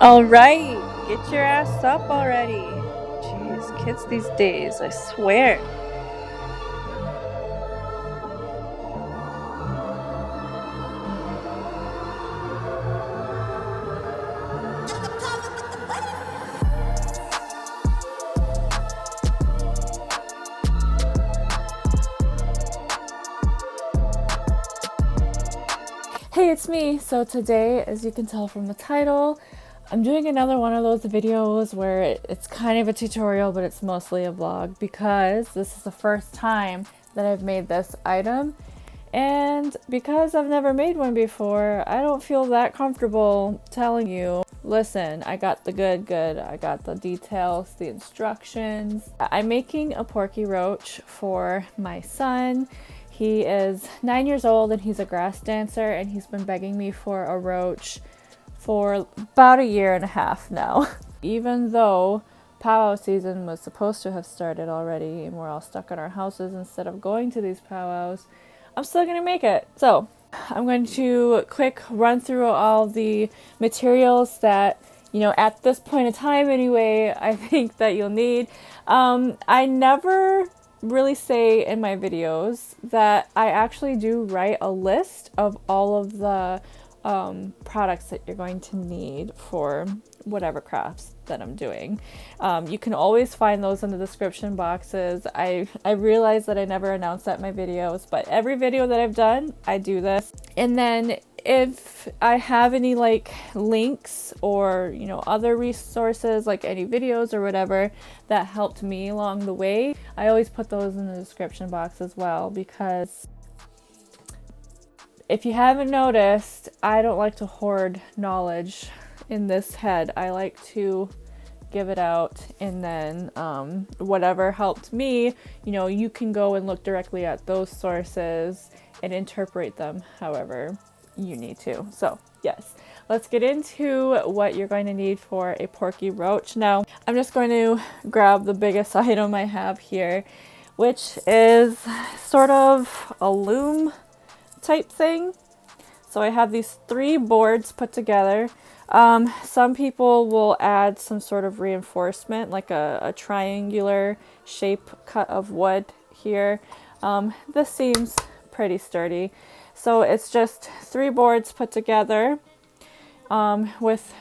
All right, get your ass up already. Jeez, kids these days, I swear. Hey, it's me. So today, as you can tell from the title, I'm doing another one of those videos where it's kind of a tutorial, but it's mostly a vlog because this is the first time that I've made this item. And because I've never made one before, I don't feel that comfortable telling you, listen, I got the good, I got the details, the instructions. I'm making a Porky Roach for my son. He is 9 years old and he's a grass dancer, and he's been begging me for a roach for about a year and a half now. Even though powwow season was supposed to have started already and we're all stuck in our houses instead of going to these powwows, I'm still gonna make it. So I'm going to quick run through all the materials that, you know, at this point in time anyway, I think that you'll need. I never really say in my videos that I actually do write a list of all of the products that you're going to need for whatever crafts that I'm doing. You can always find those in the description boxes. I realize that I never announce that in my videos, but every video that I've done, I do this. And then if I have any like links or, you know, other resources, like any videos or whatever that helped me along the way, I always put those in the description box as well, because if you haven't noticed, I don't like to hoard knowledge in this head. I like to give it out, and then whatever helped me, you know, you can go and look directly at those sources and interpret them however you need to. So yes, let's get into what you're going to need for a Porky Roach. Now, I'm just going to grab the biggest item I have here, which is sort of a loom type thing. So I have these 3 boards put together. Some people will add some sort of reinforcement, like a triangular shape cut of wood here. This seems pretty sturdy. So it's just 3 boards put together with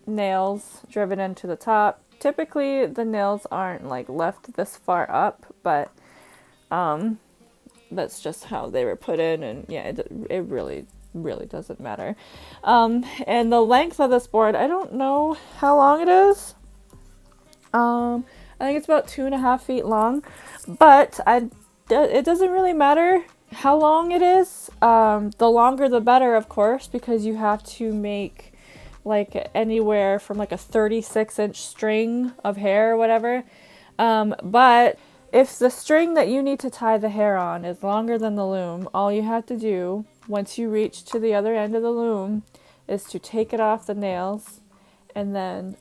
nails driven into the top. Typically the nails aren't like left this far up, but that's just how they were put in, and yeah, it really doesn't matter. And the length of this board, I don't know how long it is. I think it's about 2.5 feet long, but it doesn't really matter how long it is. The longer the better, of course, because you have to make like anywhere from like a 36-inch string of hair or whatever. But if the string that you need to tie the hair on is longer than the loom, all you have to do once you reach to the other end of the loom is to take it off the nails and then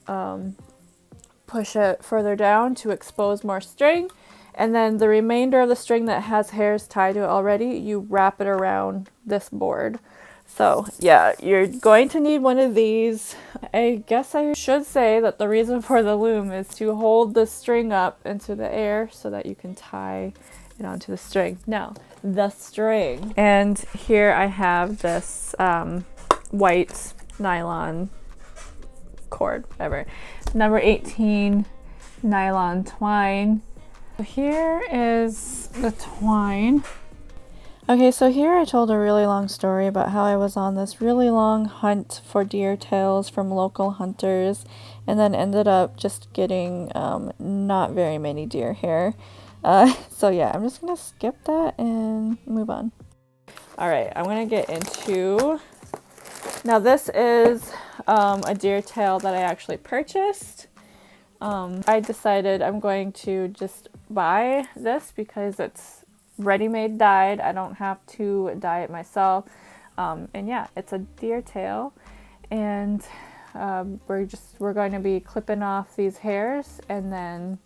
push it further down to expose more string. And then the remainder of the string that has hairs tied to it already, you wrap it around this board. So yeah, you're going to need one of these. I guess I should say that the reason for the loom is to hold the string up into the air so that you can tie it onto the string. Now, the string. And here I have this white nylon cord, whatever. Number 18 nylon twine. Here is the twine. Okay, so here I told a really long story about how I was on this really long hunt for deer tails from local hunters, and then ended up just getting not very many deer hair. So yeah, I'm just gonna skip that and move on. Alright, I'm gonna get into... Now this is a deer tail that I actually purchased. I decided I'm going to just buy this because it's ready-made dyed. I don't have to dye it myself. And yeah, it's a deer tail, and we're going to be clipping off these hairs, and then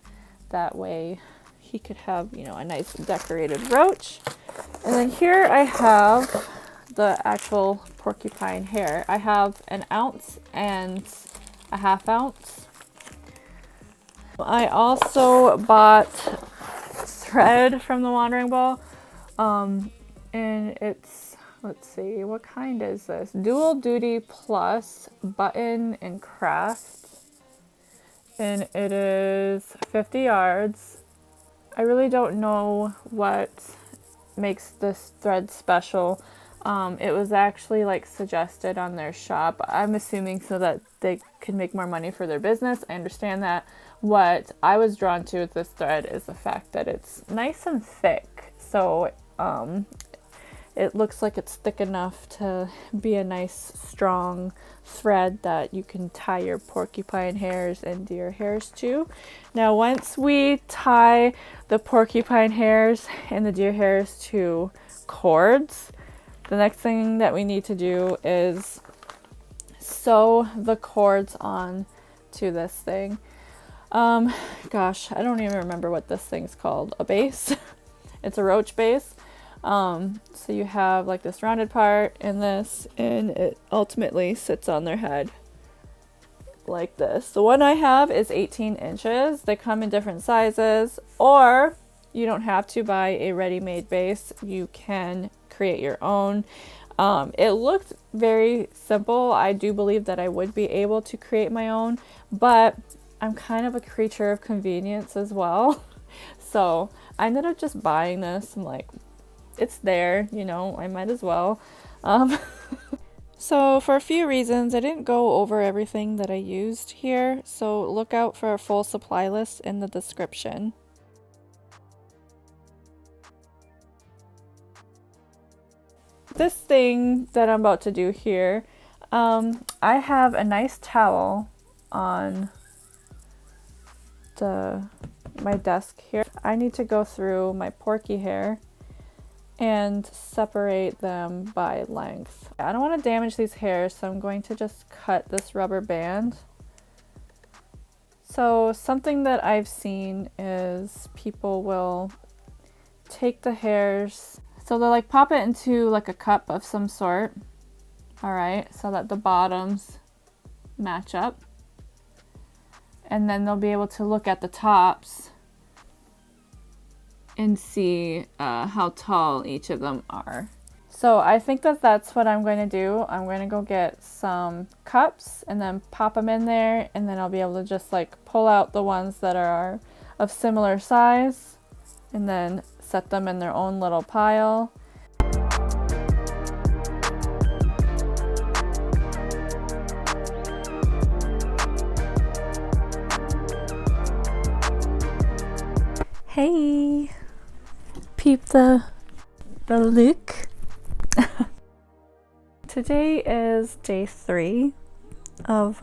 that way he could have, you know, a nice decorated roach. And then here I have the actual porcupine hair. I have 1 ounce and a 1/2 ounce. I also bought thread from the watering bowl, and it's, let's see, what kind is this? Dual Duty Plus Button and Craft, and it is 50 yards. I really don't know what makes this thread special. It was actually like suggested on their shop. I'm assuming so that they can make more money for their business. I understand that. What I was drawn to with this thread is the fact that it's nice and thick. So it looks like it's thick enough to be a nice strong thread that you can tie your porcupine hairs and deer hairs to. Now once we tie the porcupine hairs and the deer hairs to cords, the next thing that we need to do is sew the cords on to this thing. Gosh, I don't even remember what this thing's called. A base? It's a roach base. So you have like this rounded part and this, and it ultimately sits on their head like this. The one I have is 18 inches. They come in different sizes, or you don't have to buy a ready-made base. You can create your own. It looked very simple. I do believe that I would be able to create my own, but I'm kind of a creature of convenience as well. So I ended up just buying this and like, it's there, you know, I might as well. So for a few reasons, I didn't go over everything that I used here. So look out for a full supply list in the description. This thing that I'm about to do here, I have a nice towel on my desk here. I need to go through my porky hair and separate them by length. I don't want to damage these hairs, so I'm going to just cut this rubber band. So something that I've seen is people will take the hairs, so they'll like pop it into like a cup of some sort, all right, so that the bottoms match up. And then they'll be able to look at the tops and see how tall each of them are. So I think that that's what I'm going to do. I'm going to go get some cups and then pop them in there, and then I'll be able to just like pull out the ones that are of similar size and then set them in their own little pile. Hey, peep the look. Today is day 3 of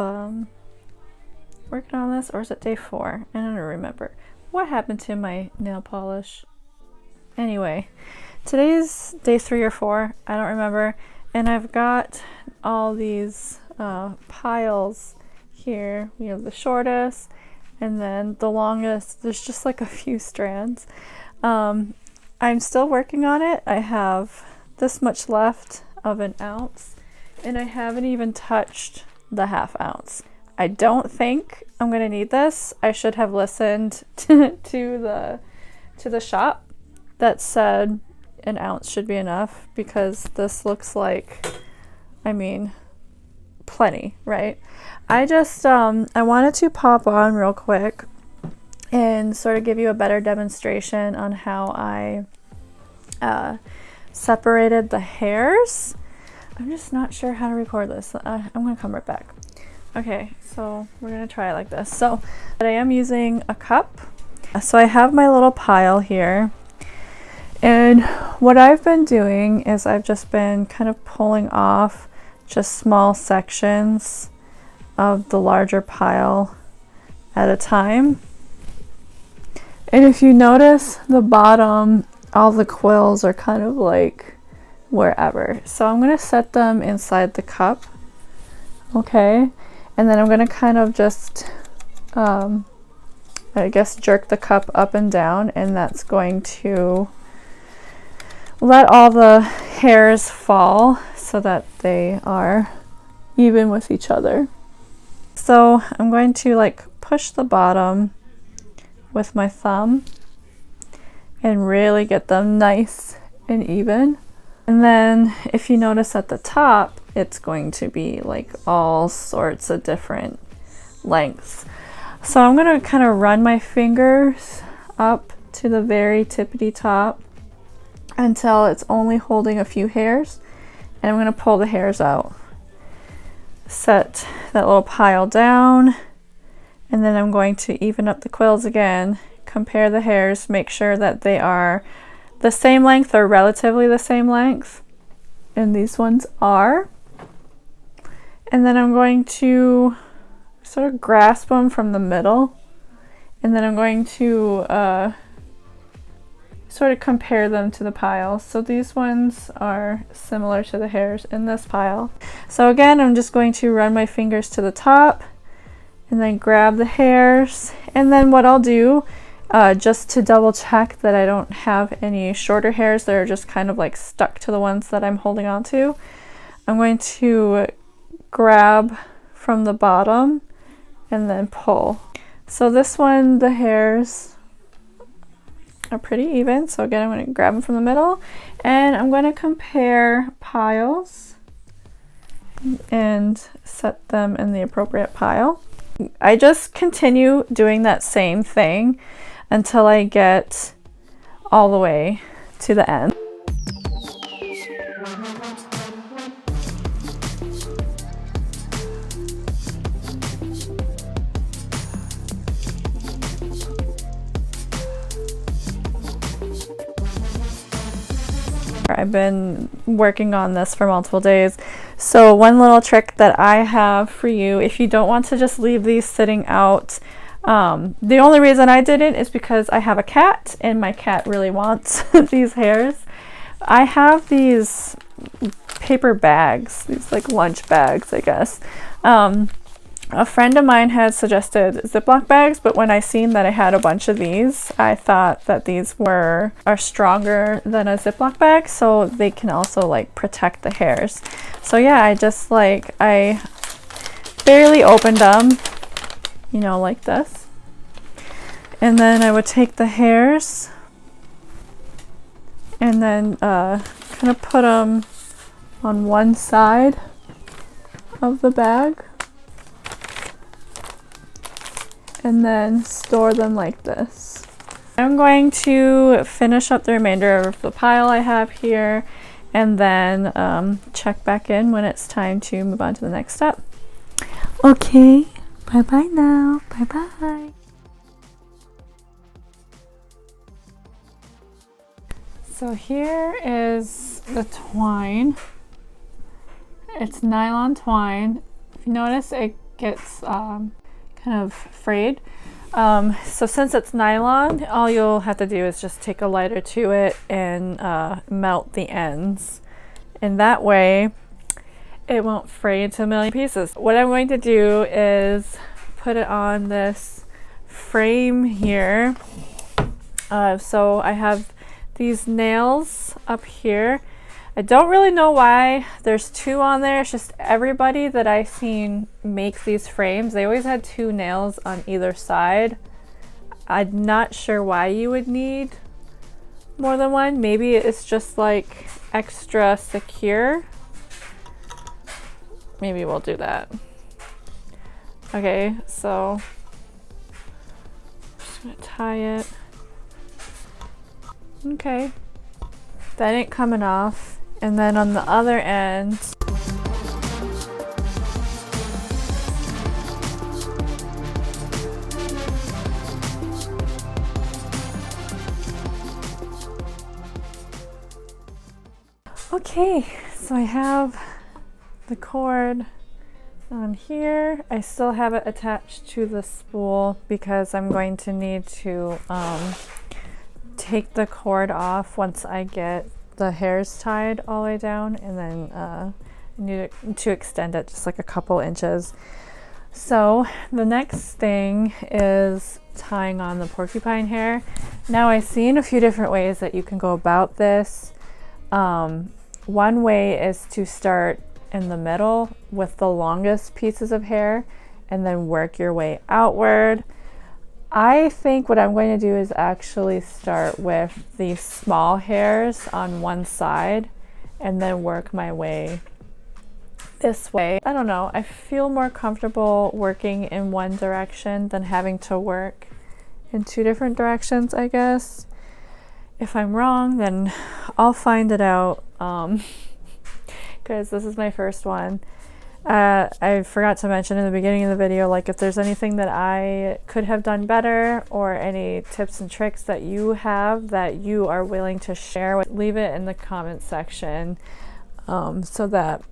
working on this, or is it day 4? I don't remember. What happened to my nail polish? Anyway, today's day 3 or 4, I don't remember. And I've got all these piles here. We have the shortest, and then the longest. There's just like a few strands. I'm still working on it. I have this much left of an ounce, and I haven't even touched the 1/2 ounce. I don't think I'm gonna need this. I should have listened to the shop that said an ounce should be enough, because this looks like, I mean, plenty, right? I just I wanted to pop on real quick and sort of give you a better demonstration on how I separated the hairs. I'm just not sure how to record this. I'm gonna come right back. Okay, so we're gonna try it like this. So, but I am using a cup. So I have my little pile here, and what I've been doing is I've just been kind of pulling off just small sections of the larger pile at a time. And if you notice, the bottom, all the quills are kind of like wherever. So I'm going to set them inside the cup. Okay. And then I'm going to kind of just, I guess, jerk the cup up and down, and that's going to let all the hairs fall so that they are even with each other. So I'm going to like push the bottom with my thumb and really get them nice and even. And then if you notice at the top, it's going to be like all sorts of different lengths. So I'm going to kind of run my fingers up to the very tippity top until it's only holding a few hairs, and I'm going to pull the hairs out. Set that little pile down, and then I'm going to even up the quills again, compare the hairs, make sure that they are the same length or relatively the same length, and these ones are. And then I'm going to sort of grasp them from the middle, and then I'm going to sort of compare them to the pile. So these ones are similar to the hairs in this pile. So again, I'm just going to run my fingers to the top and then grab the hairs. And then what I'll do, just to double check that I don't have any shorter hairs that are just kind of like stuck to the ones that I'm holding on to, I'm going to grab from the bottom and then pull. So this one, the hairs are pretty even. So again, I'm going to grab them from the middle, and I'm going to compare piles and set them in the appropriate pile. I just continue doing that same thing until I get all the way to the end. I've been working on this for multiple days. So one little trick that I have for you, if you don't want to just leave these sitting out, the only reason I did it is because I have a cat and my cat really wants these hairs. I have these paper bags, these like lunch bags, I guess. A friend of mine had suggested Ziploc bags, but when I seen that I had a bunch of these, I thought that these are stronger than a Ziploc bag, so they can also like protect the hairs. So yeah, I barely opened them, you know, like this. And then I would take the hairs and then kind of put them on one side of the bag, and then store them like this. I'm going to finish up the remainder of the pile I have here, and then check back in when it's time to move on to the next step. Okay, bye-bye now. Bye-bye. So here is the twine. It's nylon twine. If you notice, it gets kind of frayed. So since it's nylon, all you'll have to do is just take a lighter to it and melt the ends. And that way it won't fray into a million pieces. What I'm going to do is put it on this frame here. So I have these nails up here. I don't really know why there's two on there. It's just everybody that I've seen make these frames, they always had two nails on either side. I'm not sure why you would need more than one. Maybe it's just like extra secure. Maybe we'll do that. Okay, so I'm just gonna tie it. Okay, that ain't coming off. And then on the other end, okay, so I have the cord on here. I still have it attached to the spool because I'm going to need to take the cord off once I get the hairs tied all the way down, and then I need to extend it just like a couple inches. So the next thing is tying on the porcupine hair. Now I've seen a few different ways that you can go about this. One way is to start in the middle with the longest pieces of hair and then work your way outward. I think what I'm going to do is actually start with the small hairs on one side and then work my way this way. I don't know, I feel more comfortable working in one direction than having to work in two different directions, I guess. If I'm wrong, then I'll find it out, because this is my first one. I forgot to mention in the beginning of the video, like, if there's anything that I could have done better or any tips and tricks that you have that you are willing to share, leave it in the comment section, so that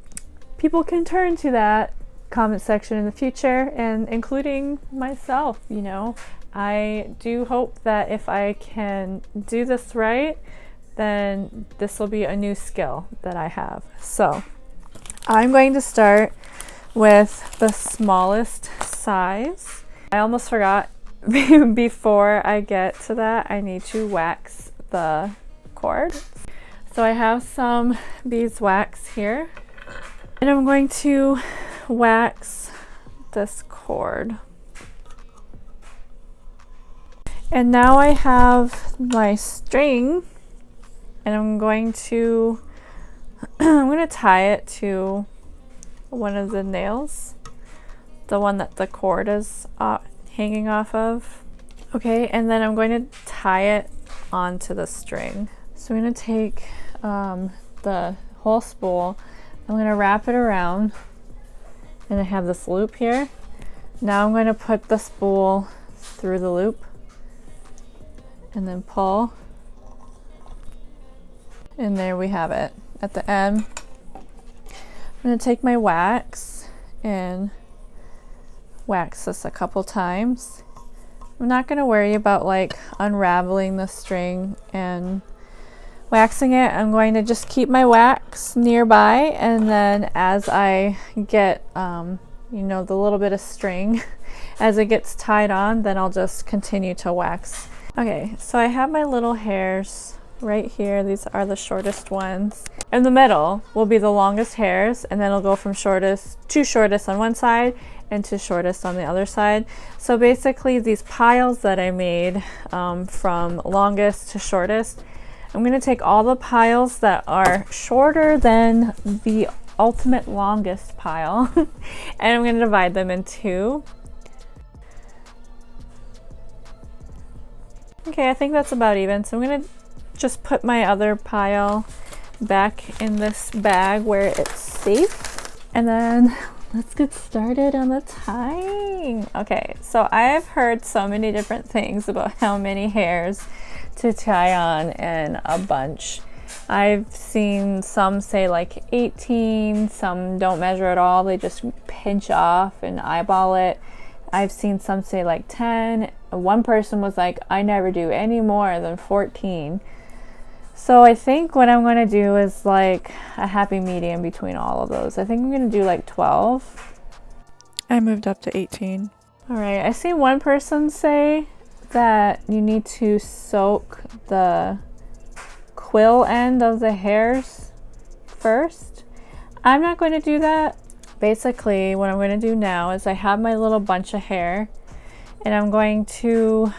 people can turn to that comment section in the future, and including myself, you know. I do hope that if I can do this right, then this will be a new skill that I have. So I'm going to start with the smallest size. I almost forgot, before I get to that, I need to wax the cord. So I have some beeswax here, and I'm going to wax this cord. And now I have my string, and I'm going to tie it to one of the nails, the one that the cord is hanging off of. Okay, and then I'm going to tie it onto the string. So I'm going to take the whole spool, I'm going to wrap it around, and I have this loop here. Now I'm going to put the spool through the loop and then pull, and there we have it. At the end, I'm going to take my wax and wax this a couple times. I'm not going to worry about like unraveling the string and waxing it. I'm going to just keep my wax nearby, and then as I get you know, the little bit of string as it gets tied on, then I'll just continue to wax. Okay, so I have my little hairs right here. These are the shortest ones. In the middle will be the longest hairs, and then it'll go from shortest to shortest on one side and to shortest on the other side. So basically these piles that I made from longest to shortest, I'm going to take all the piles that are shorter than the ultimate longest pile and I'm going to divide them in two. Okay, I think that's about even. So I'm going to just put my other pile back in this bag where it's safe. And then let's get started on the tying. Okay, so I've heard so many different things about how many hairs to tie on in a bunch. I've seen some say like 18, some don't measure at all. They just pinch off and eyeball it. I've seen some say like 10. One person was like, I never do any more than 14. So I think what I'm going to do is like a happy medium between all of those. I think I'm going to do like 12. I moved up to 18. All right, I see one person say that you need to soak the quill end of the hairs first. I'm not going to do that. Basically, what I'm going to do now is I have my little bunch of hair, and I'm going to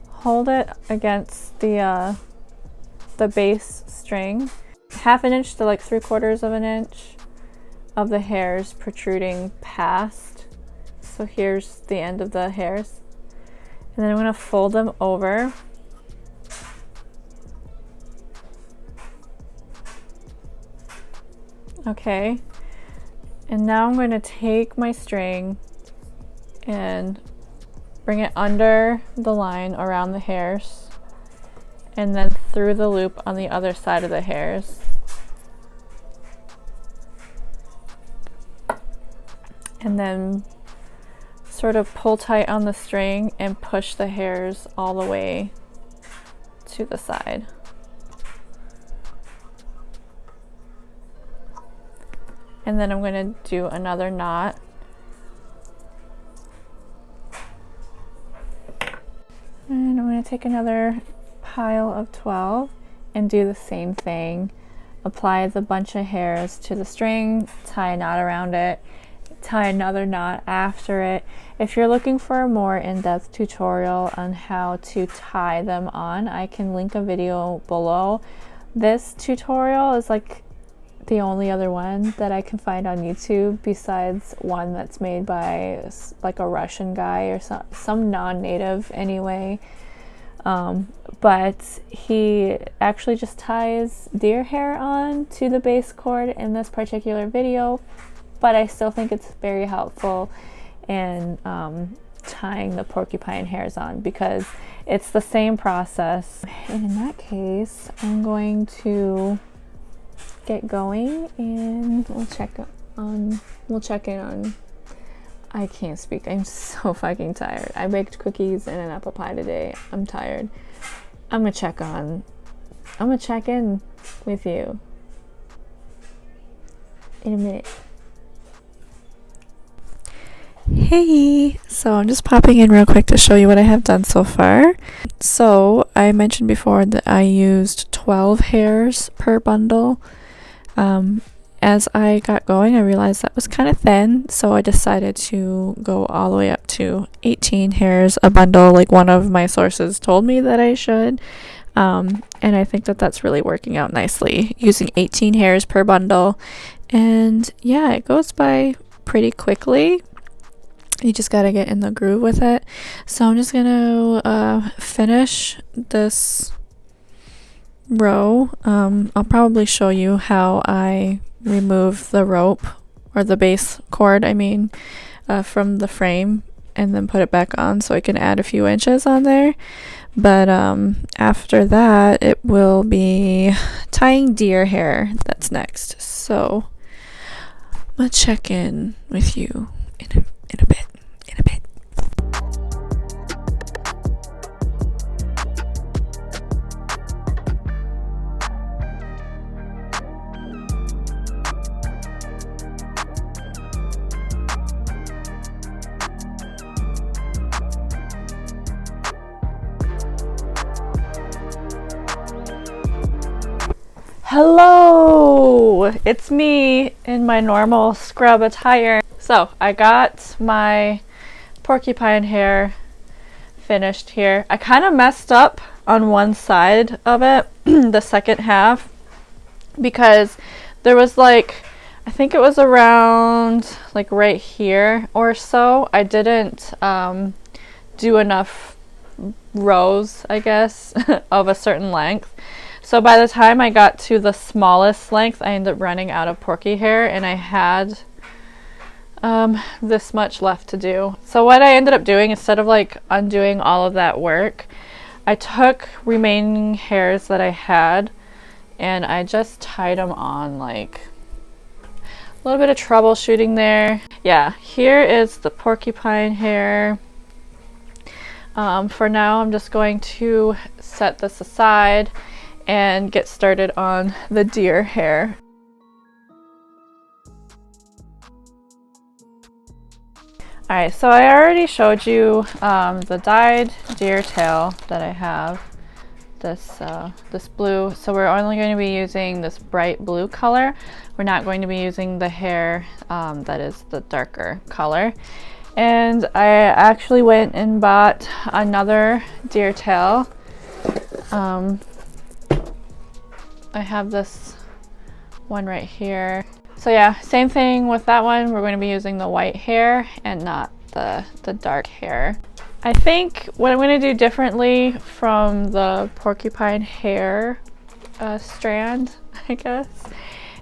hold it against the base string, 1/2 inch to like 3/4 of an inch of the hairs protruding past. So here's the end of the hairs, and then I'm going to fold them over. Okay, and now I'm going to take my string and bring it under the line around the hairs, and then through the loop on the other side of the hairs. And then sort of pull tight on the string and push the hairs all the way to the side. And then I'm going to do another knot. And I'm going to take another pile of 12 and do the same thing. Apply the bunch of hairs to the string, tie a knot around it, tie another knot after it. If you're looking for a more in-depth tutorial on how to tie them on, I can link a video below. This tutorial is like the only other one that I can find on YouTube besides one that's made by like a Russian guy or some non-native anyway. But he actually just ties deer hair on to the base cord in this particular video, but I still think it's very helpful in tying the porcupine hairs on because it's the same process. And in that case, I'm going to get going and we'll check in on, I can't speak, I'm so fucking tired. I baked cookies and an apple pie today. I'm tired. I'm gonna check in with you in a minute. Hey, so I'm just popping in real quick to show you what I have done so far. So I mentioned before that I used 12 hairs per bundle. As I got going, I realized that was kind of thin, so I decided to go all the way up to 18 hairs a bundle, like one of my sources told me that I should. And I think that that's really working out nicely, using 18 hairs per bundle. And yeah, it goes by pretty quickly. You just gotta get in the groove with it. So I'm just gonna finish this row. I'll probably show you how I remove the rope, or the base cord I mean, from the frame and then put it back on so I can add a few inches on there. But after that it will be tying deer hair that's next. So I'll check in with you in a bit. Hello! It's me in my normal scrub attire. So I got my porcupine hair finished here. I kind of messed up on one side of it, the second half, because there was like, I think it was around like right here or so. I didn't do enough rows, I guess, of a certain length. So by the time I got to the smallest length, I ended up running out of porky hair, and I had this much left to do. So what I ended up doing, instead of like undoing all of that work, I took remaining hairs that I had and I just tied them on, like a little bit of troubleshooting there. Yeah, here is the porcupine hair. For now, I'm just going to set this aside and get started on the deer hair. Alright, so I already showed you the dyed deer tail that I have, this blue. So we're only going to be using this bright blue color. We're not going to be using the hair that is the darker color. And I actually went and bought another deer tail. I have this one right here. So yeah, same thing with that one. We're going to be using the white hair and not the dark hair. I think what I'm going to do differently from the porcupine hair strand, I guess,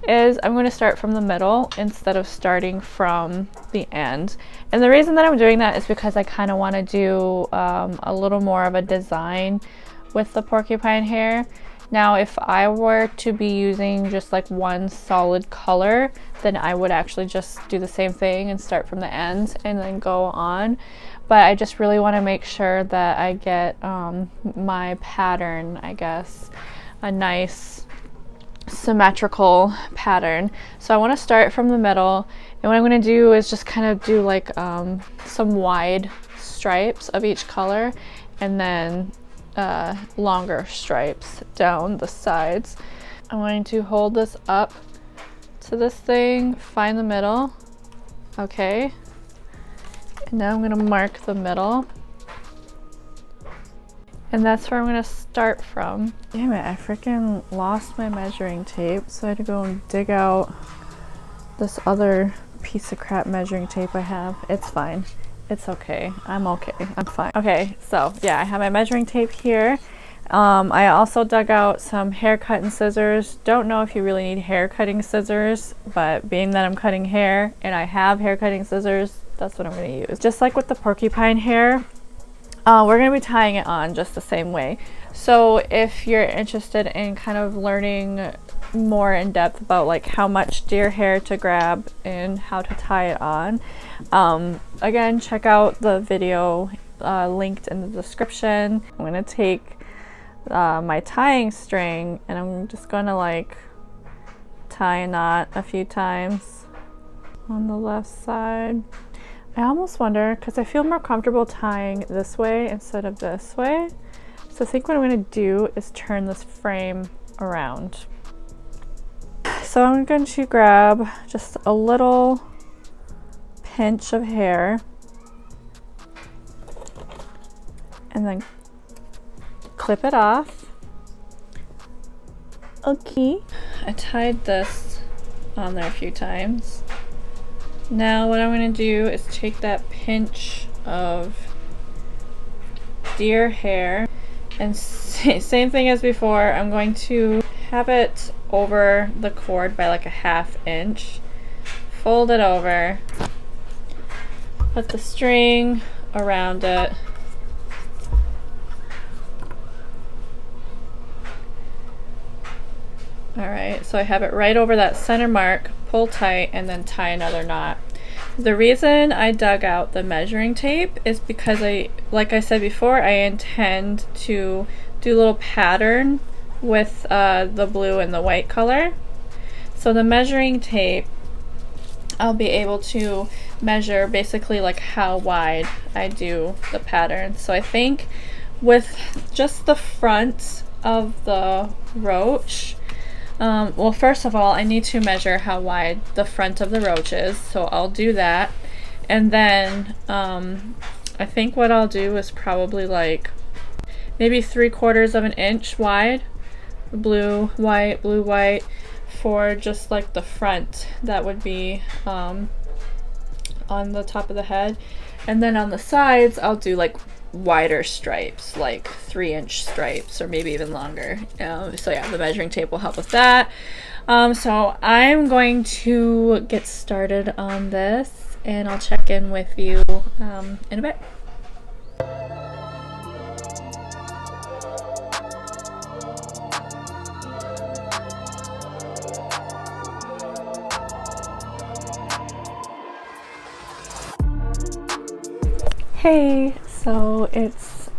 is I'm going to start from the middle instead of starting from the end. And the reason that I'm doing that is because I kind of want to do a little more of a design with the porcupine hair. Now, if I were to be using just like one solid color, then I would actually just do the same thing and start from the end and then go on. But I just really want to make sure that I get my pattern, I guess, a nice symmetrical pattern. So I want to start from the middle, and what I'm going to do is just kind of do like some wide stripes of each color, and then longer stripes down the sides. I'm going to hold this up to this thing, find the middle, Okay. And now I'm gonna mark the middle. And that's where I'm gonna start from. Damn it, I freaking lost my measuring tape, so I had to go and dig out this other piece of crap measuring tape I have. It's fine. It's okay. I'm okay. I'm fine. Okay, so yeah, I have my measuring tape here. I also dug out some hair cutting scissors. Don't know if you really need hair cutting scissors, but being that I'm cutting hair and I have hair cutting scissors, that's what I'm gonna use. Just like with the porcupine hair, we're going to be tying it on just the same way. So if you're interested in kind of learning more in depth about like how much deer hair to grab and how to tie it on, again, check out the video linked in the description. I'm going to take my tying string and I'm just going to like tie a knot a few times on the left side. I almost wonder, because I feel more comfortable tying this way instead of this way. So I think what I'm going to do is turn this frame around. So I'm going to grab just a little pinch of hair and then clip it off. Okay. I tied this on there a few times. Now what I'm going to do is take that pinch of deer hair and same thing as before, I'm going to have it over the cord by like a 1/2 inch. Fold it over, put the string around it. Alright, so I have it right over that center mark, pull tight, and then tie another knot. The reason I dug out the measuring tape is because like I said before, I intend to do a little pattern with the blue and the white color. So the measuring tape, I'll be able to measure basically like how wide I do the pattern. So I think with just the front of the roach, well, first of all, I need to measure how wide the front of the roach is, so I'll do that. And then I think what I'll do is probably like maybe 3/4 of an inch wide, blue, white, for just like the front. That would be on the top of the head. And then on the sides, I'll do like wider stripes, like 3-inch stripes or maybe even longer. So yeah, the measuring tape will help with that. So I'm going to get started on this and I'll check in with you in a bit. Hey, so it's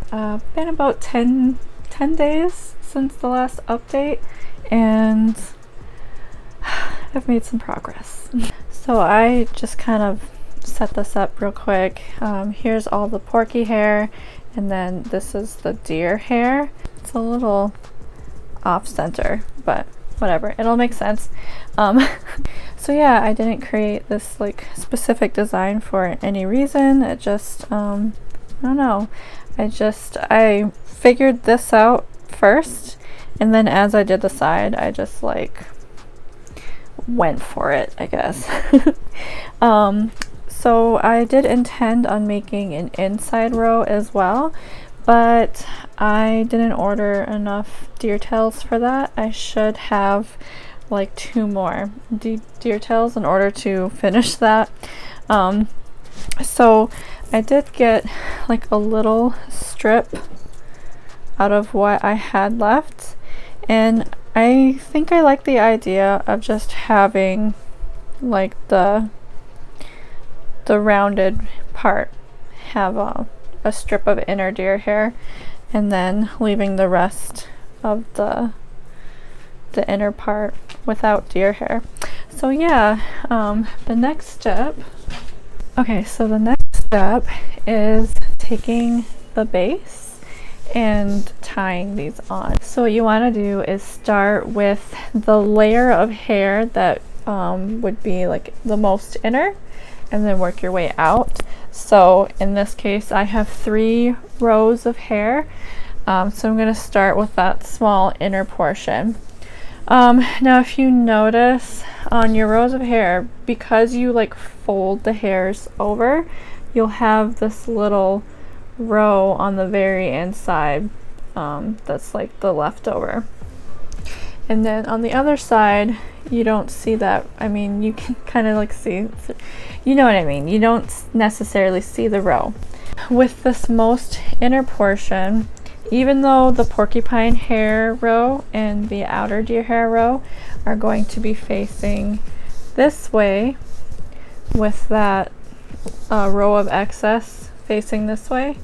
been about 10 days since the last update and I've made some progress. So I just kind of set this up real quick. Here's all the porky hair and then this is the deer hair. It's a little off center, but whatever, it'll make sense. So yeah, I didn't create this like specific design for any reason. It just I don't know, I figured this out first and then as I did the side I just like went for it, I guess. So I did intend on making an inside row as well, but I didn't order enough deer tails for that. I should have like 2 more deer tails in order to finish that. So I did get like a little strip out of what I had left, and I think I like the idea of just having like the rounded part have a strip of inner deer hair and then leaving the rest of the inner part without deer hair. So yeah, the next step, so the next step is taking the base and tying these on. So what you want to do is start with the layer of hair that would be like the most inner, and then work your way out. So in this case, I have 3 rows of hair. So I'm going to start with that small inner portion. Now if you notice on your rows of hair, because you like fold the hairs over, you'll have this little row on the very inside that's like the leftover. And then on the other side, you don't see that. I mean, you can kind of like see, you know what I mean? You don't necessarily see the row. With this most inner portion, even though the porcupine hair row and the outer deer hair row are going to be facing this way, with that row of excess facing this way,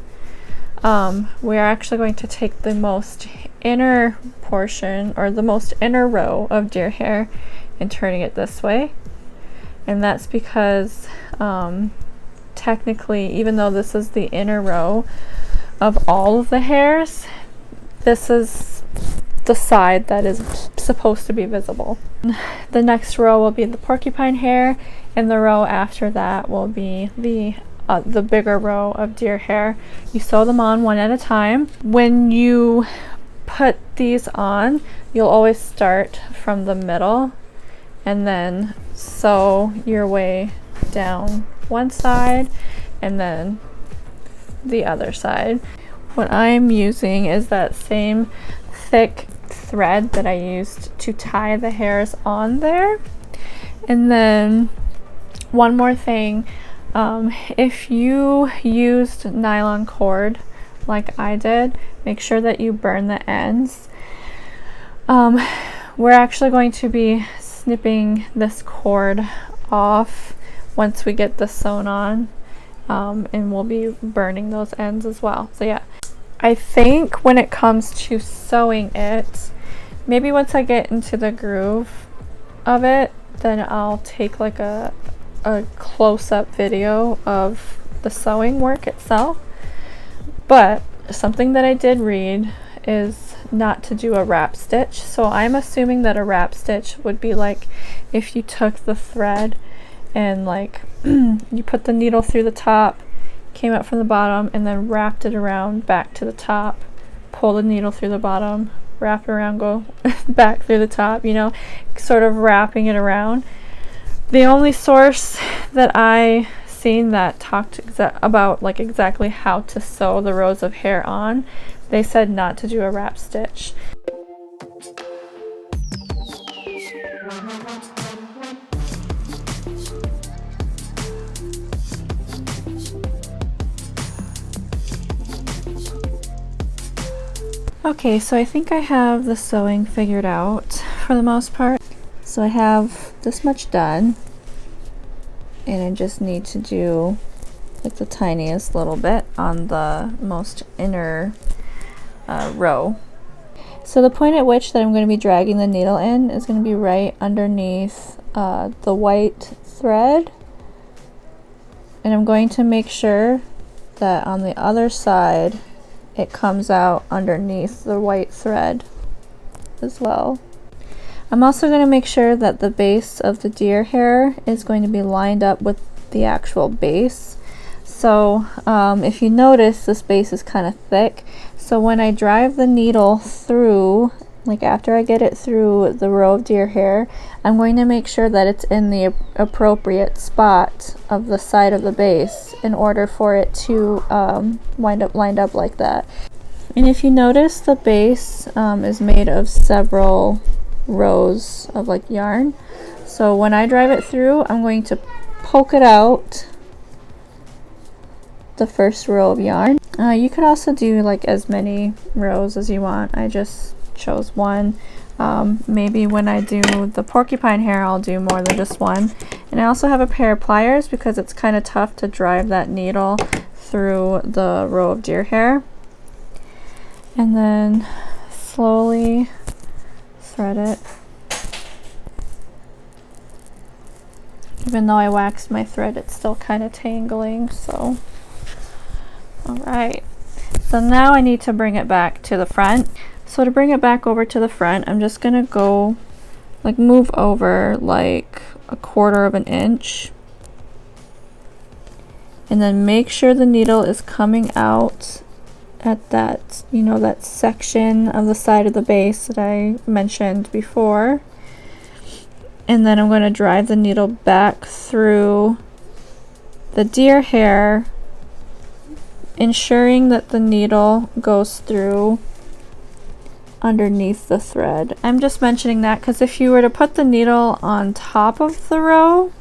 we're actually going to take the most inner portion, or the most inner row of deer hair, and turning it this way. And that's because technically, even though this is the inner row of all of the hairs, this is the side that is supposed to be visible. The next row will be the porcupine hair, and the row after that will be the bigger row of deer hair. You sew them on one at a time. When you put these on, you'll always start from the middle and then sew your way down one side and then the other side. What I'm using is that same thick thread that I used to tie the hairs on there. And then one more thing, if you used nylon cord like I did, make sure that you burn the ends. We're actually going to be snipping this cord off once we get this sewn on, and we'll be burning those ends as well. So yeah, I think when it comes to sewing it, maybe once I get into the groove of it, then I'll take like a close-up video of the sewing work itself. But something that I did read is not to do a wrap stitch. So I'm assuming that a wrap stitch would be like if you took the thread and like you put the needle through the top, came up from the bottom, and then wrapped it around back to the top, pull the needle through the bottom, wrap it around, go back through the top, you know, sort of wrapping it around. The only source that I seen that talked about like exactly how to sew the rows of hair on, they said not to do a wrap stitch. Okay, so I think I have the sewing figured out for the most part. So I have this much done, and I just need to do like the tiniest little bit on the most inner row. So the point at which that I'm going to be dragging the needle in is going to be right underneath the white thread, and I'm going to make sure that on the other side it comes out underneath the white thread as well. I'm also going to make sure that the base of the deer hair is going to be lined up with the actual base. So if you notice, this base is kind of thick. So when I drive the needle through, like after I get it through the row of deer hair, I'm going to make sure that it's in the appropriate spot of the side of the base in order for it to wind up lined up like that. And if you notice, the base is made of several rows of like yarn. So when I drive it through, I'm going to poke it out the first row of yarn. You could also do like as many rows as you want. I just chose one. Maybe when I do the porcupine hair, I'll do more than just one. And I also have a pair of pliers because it's kind of tough to drive that needle through the row of deer hair. And then slowly thread it. Even though I waxed my thread, it's still kind of tangling, so. Alright, so now I need to bring it back to the front. So to bring it back over to the front, I'm just gonna go like move over like 1/4 of an inch and then make sure the needle is coming out at that, you know, that section of the side of the base that I mentioned before. And then I'm going to drive the needle back through the deer hair, ensuring that the needle goes through underneath the thread. I'm just mentioning that because if you were to put the needle on top of the row,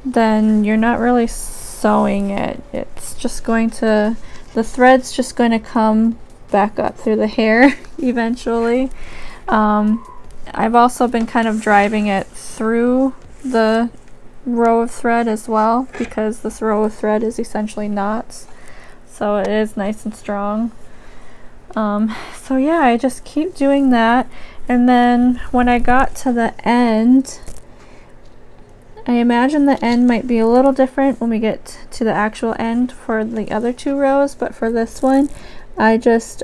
then you're not really sewing it. It's just going to, the thread's just going to come back up through the hair eventually. I've also been kind of driving it through the row of thread as well, because this row of thread is essentially knots, so it is nice and strong. So yeah, I just keep doing that, and then when I got to the end, I imagine the end might be a little different when we get to the actual end for the other two rows, but for this one I just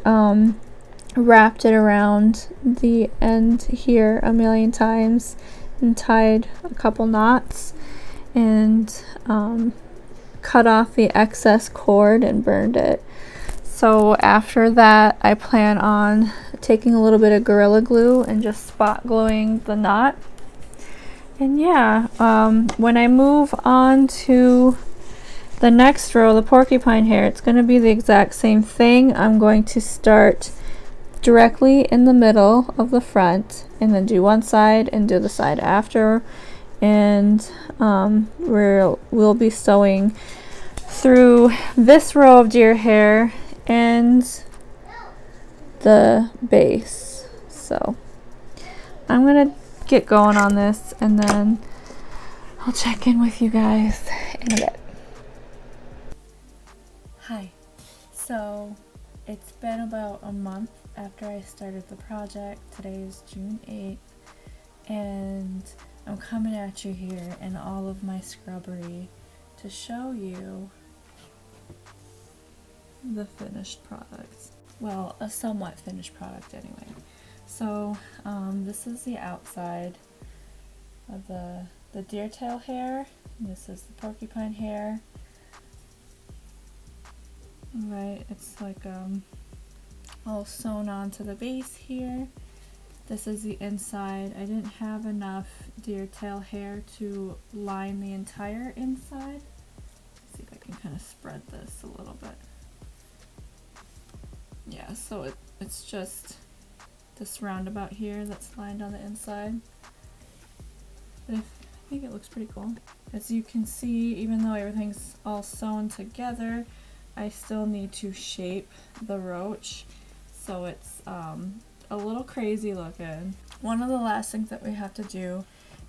wrapped it around the end here a million times and tied a couple knots and cut off the excess cord and burned it. So after that, I plan on taking a little bit of Gorilla Glue and just spot gluing the knot. And yeah, when I move on to the next row, the porcupine hair, it's going to be the exact same thing. I'm going to start directly in the middle of the front and then do one side and do the side after, and we'll be sewing through this row of deer hair and the base. So I'm gonna get going on this, and then I'll check in with you guys in a bit. Hi. So it's been about a month after I started the project. Today is June 8th, and I'm coming at you here in all of my scrubbery to show you the finished product. Well, a somewhat finished product anyway. So this is the outside of the deer tail hair, and this is the porcupine hair. Right, it's like all sewn onto the base here. This is the inside. I didn't have enough deer tail hair to line the entire inside. Let's see if I can kind of spread this a little bit. Yeah, so it's just this roundabout here that's lined on the inside. But I think it looks pretty cool. As you can see, even though everything's all sewn together, I still need to shape the roach, so it's a little crazy looking. One of the last things that we have to do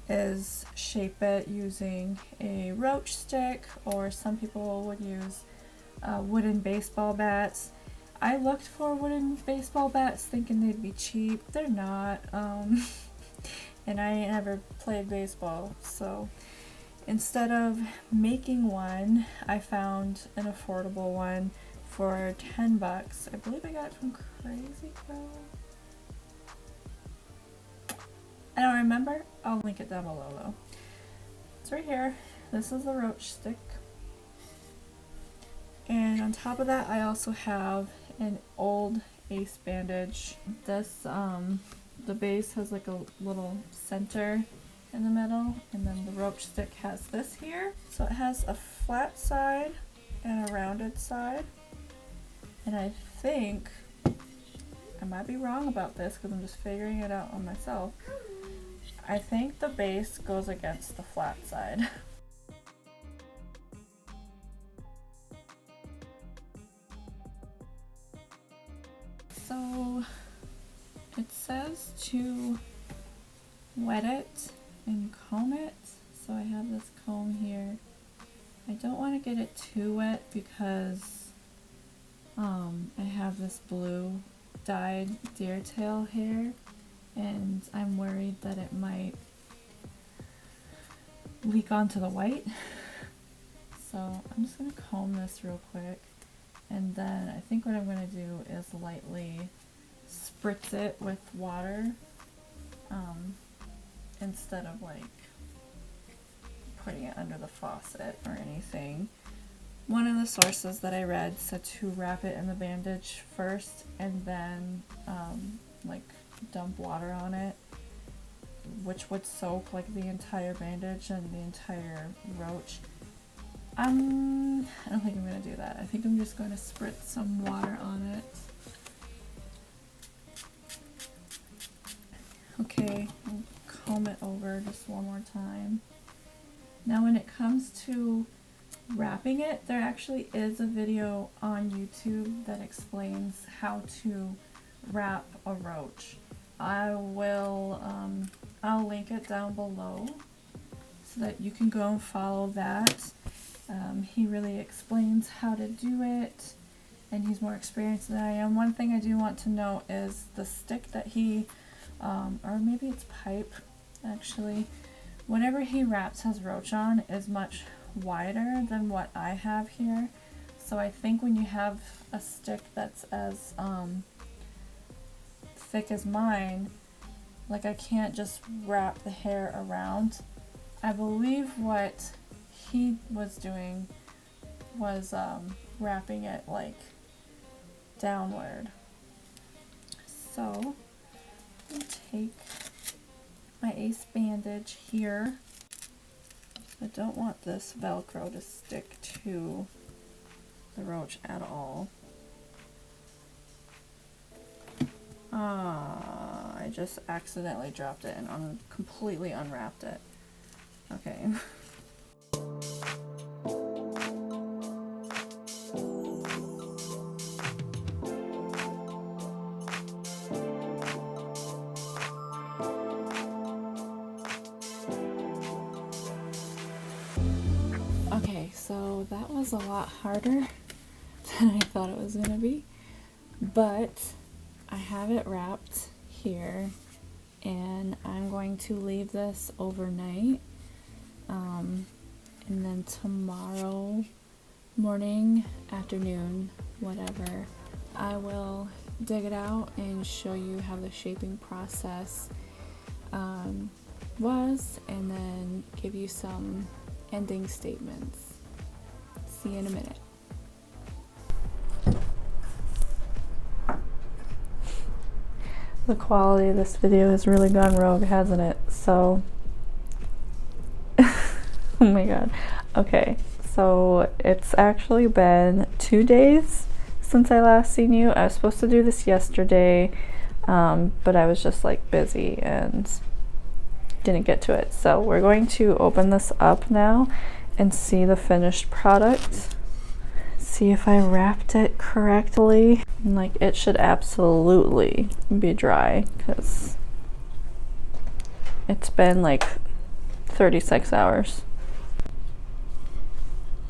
is shape it using a roach stick, or some people would use wooden baseball bats. I looked for wooden baseball bats thinking they'd be cheap. They're not, and I ain't never played baseball, so instead of making one, I found an affordable one for 10 bucks. I believe I got it from Crazy Crow. I don't remember. I'll link it down below though. It's right here. This is the roach stick. And on top of that, I also have an old Ace bandage. This, the base has like a little center in the middle, and then the roach stick has this here. So it has a flat side and a rounded side. And I think, I might be wrong about this because I'm just figuring it out on myself, I think the base goes against the flat side. So it says to wet it and comb it. So I have this comb here. I don't want to get it too wet because I have this blue dyed deer tail hair, and I'm worried that it might leak onto the white. So I'm just going to comb this real quick, and then I think what I'm going to do is lightly spritz it with water instead of like putting it under the faucet or anything. One of the sources that I read said to wrap it in the bandage first and then like dump water on it, which would soak like the entire bandage and the entire roach. I don't think I'm gonna do that. I think I'm just going to spritz some water on it. Okay, I'll comb it over just one more time. Now when it comes to wrapping it, there actually is a video on YouTube that explains how to wrap a roach. I'll link it down below so that you can go and follow that. He really explains how to do it, and he's more experienced than I am. One thing I do want to note is the stick that he, or maybe it's pipe actually, whenever he wraps his roach on is much wider than what I have here. So I think when you have a stick that's as thick as mine, like I can't just wrap the hair around. I believe what he was doing was wrapping it like downward. So I'll take my ace bandage here. I don't want this Velcro to stick to the roach at all. I just accidentally dropped it and completely unwrapped it. Okay. Okay, so that was a lot harder than I thought it was gonna be, but I have it wrapped here and I'm going to leave this overnight, and then tomorrow morning, afternoon, whatever, I will dig it out and show you how the shaping process was, and then give you some ending statements. See you in a minute. The quality of this video has really gone rogue, hasn't it? So, oh my god. Okay, so it's actually been 2 days since I last seen you. I was supposed to do this yesterday, but I was just like busy and didn't get to it. So we're going to open this up now and see the finished product. See if I wrapped it correctly. Like, it should absolutely be dry because it's been like 36 hours.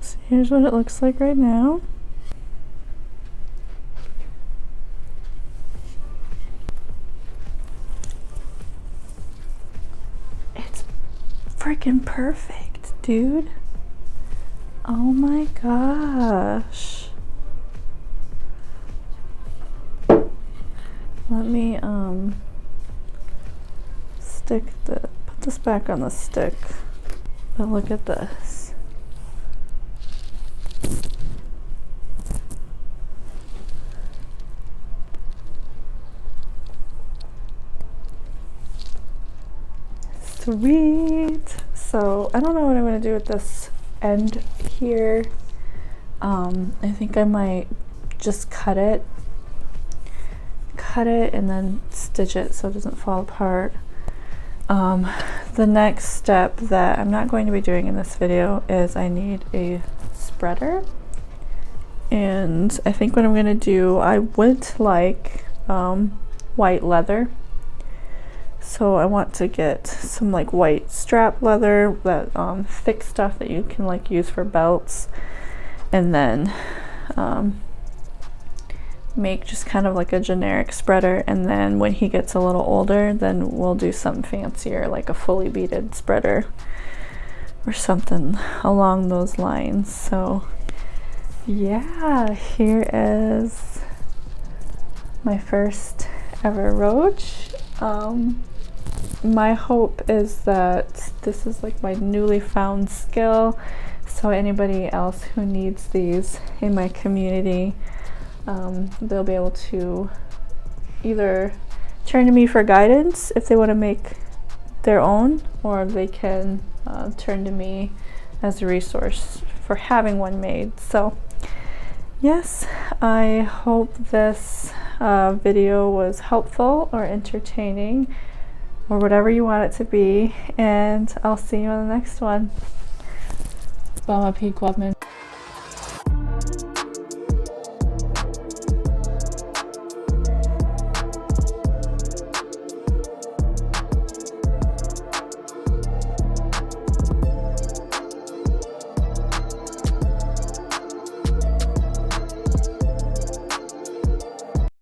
So here's what it looks like right now. It's freaking perfect, dude. Oh my gosh. Let me put this back on the stick. But look at this. Sweet. So I don't know what I'm gonna do with this end here. I think I might just cut it and then stitch it so it doesn't fall apart. The next step that I'm not going to be doing in this video is I need a spreader, and I think what I'm gonna do, I would like white leather. So I want to get some like white strap leather, that thick stuff that you can like use for belts, and then make just kind of like a generic spreader, and then when he gets a little older, then we'll do something fancier like a fully beaded spreader or something along those lines. So yeah, here is my first ever roach. My hope is that this is like my newly found skill, so so anybody else who needs these in my community, they'll be able to either turn to me for guidance if they want to make their own, or they can turn to me as a resource for having one made. So yes, I hope this video was helpful or entertaining or whatever you want it to be, and I'll see you on the next one. Bama Peak Webman.